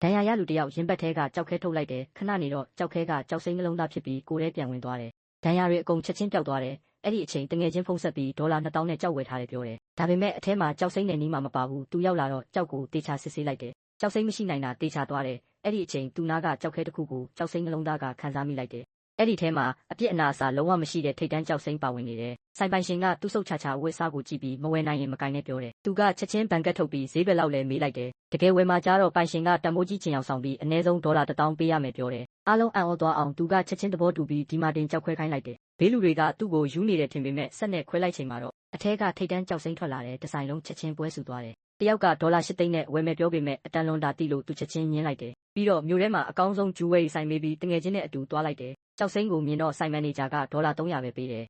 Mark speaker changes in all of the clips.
Speaker 1: ဒဏ်ရာရလူတယောက်ရင်ဘတ်ထဲကကြောက်ခဲထုတ်လိုက်တယ်ခဏနေတော့ကြောက်ခဲကကြောက်စိမ့်နှလုံးသားဖြစ်ပြီးကိုယ်ထဲပြန်ဝင်သွားတယ်ဒဏ်ရာတွေအကုန်ချက်ချင်းပျောက်သွားတယ်အဲ့ဒီအချိန်တငယ်ချင်းဖုန်းဆက်ပြီးဒေါ်လာ2000နဲ့ကြောက်ဝယ်ထားတယ်ပြောတယ်ဒါပေမဲ့အထဲမှာကြောက်စိမ့်နဲ့နီးမှမပါဘူးသူရောက်လာတော့ကြောက်ကိုတေချာစစ်ဆေးလိုက်တယ်ကြောက်စိမ့်မရှိနိုင်တာတေချာသွားတယ်အဲ့ဒီအချိန်သူနာကကြောက်ခဲတစ်ခုကိုကြောက်စိမ့်နှလုံးသားကခံစားမိလိုက်တယ်အဲ့ဒီထဲမှာအပြစ်အနာအစာလုံးဝမရှိတဲ့ထိတ်တန်းကြောက်စိမ့်ပါဝင်နေတယ်ဆိုင်ပိုင်ရှင်ကသူ့ဆုတ်ချာချာဝက်စားကိုကြည့်ပြီးမဝယ်နိုင်ရင်မကင်နဲ့ပြောတယ်သူကချက်ချင်းဘန်ကတ်ထုတ်ပြီးဈေးဘက်လောက်လဲမေးလိုက်တယ်တကယ်ဝယ်မှာကြတော့ပိုင်ရှင်ကတန်ဖိုးကြီးချင်အောင်ဆောင်ပြီးအနည်းဆုံးဒေါ်လာ1000ပေးရမယ်ပြောတယ်အားလုံးအံ့ဩသွားအောင်သူကချက်ချင်းသဘောတူပြီးဒီမာတင်ကြောက်ခွဲခိုင်းလိုက်တယ်ဘေးလူတွေကသူ့ကိုယူနေတယ်ထင်ပေမဲ့ဆက်နဲ့ခွဲလိုက်ချိန်မှာတော့အထက်ကထိတ်တန်းကြောက်စိမ့်ထွက်လာတယ်ဒီဇိုင်းလုံးချက်ချင်းပွဲဆူသွားတယ်တယောက်ကဒေါ်လာ8သိန်းနဲ့ဝယ်မယ်ပြောပေမဲ့အတန်လွန်တာတိလို့သူချက်ချင်းညင်းလိုက်တယ်ပြီးတော့မြို့ထဲမှာအကောင်းဆုံးဂျူဝယ်ဆိုင်မေးပြီးတငယ်ချင်းနဲ့အတူသွားလိုက်တယ်ကြောက်စိမ့်ကိုမြင်တော့ဆိုင်မန်နေဂျာကဒေါ်လာ300ပဲပေးတယ်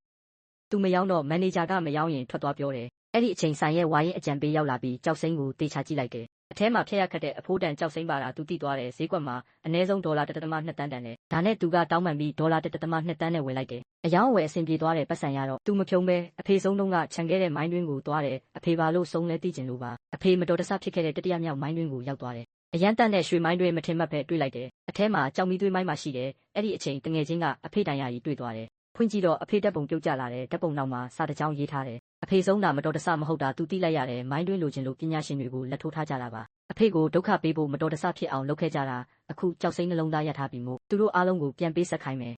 Speaker 1: သူမရောက်တော့မန်နေဂျာကမရောက်ရင်ထွက်သွားပြောတယ်အဲ့ဒီအချိန်ဆိုင်ရဲ့ဝါရင်အကြံပေးရောက်လာပြီးကြောက်စိမ့်ကိုတေချာကြည့်လိုက်တယ်အထဲမှာဖျက်ရခက်တဲ့အဖိုးတန်ကြောက်စိမ့်ပါတာသူတိသွားတယ်ဈေးကွက်မှာအနည်းဆုံးဒေါ်လာ1.2တန်းတန်တယ်ဒါနဲ့သူကတောင်းပန်ပြီးဒေါ်လာ1.2တန်းနဲ့ဝယ်လိုက်တယ်အယောင်းဝယ်အဆင်ပြေသွားတယ်ပတ်စံရတော့သူမဖြုံးပဲအဖေဆုံးတုန်းကခြံခဲ့တဲ့မိုင်းတွင်းကိုသွားတယ်အဖေပါလို့ဆုံးလဲသိကျင်လို့ပါအဖေမတော်တဆဖြစ်ခဲ့တဲ့တတိယမြောက်မိုင်းတွင်းကိုရောက်သွားတယ်အရန်တန်တဲ့ရွှေမိုင်းတွင်းမထင်မှတ်ပဲတွေ့လိုက်တယ်အထဲမှာကြောက်မီသွေးမိုင်းမှရှိတယ်အဲ့ဒီအချိန်တငယ်ချင်းကအဖေတန်ရာကြီးတွေ့သွားတယ်ဖွင့်ကြည့်တော့အဖေဓာတ်ပုံပြုတ်ကျလာတယ်ဓာတ်ပုံနောက်မှာစာတစ်ကြောင်းရေးထားတယ်အဖေဆုံးတာမတော်တဆမဟုတ်တာသူသိလိုက်ရတယ်မိုင်းတွင်းလိုချင်လို့ပညာရှင်တွေကိုလက်ထိုးထားကြတာပါအဖေကိုဒုက္ခပေးဖို့မတော်တဆဖြစ်အောင်လုပ်ခဲ့ကြတာအခုကြောက်စိမ့်နှလုံးသားရထားပြီမို့သူတို့အားလုံးကိုပြန်ပေးဆက်ခိုင်းမယ်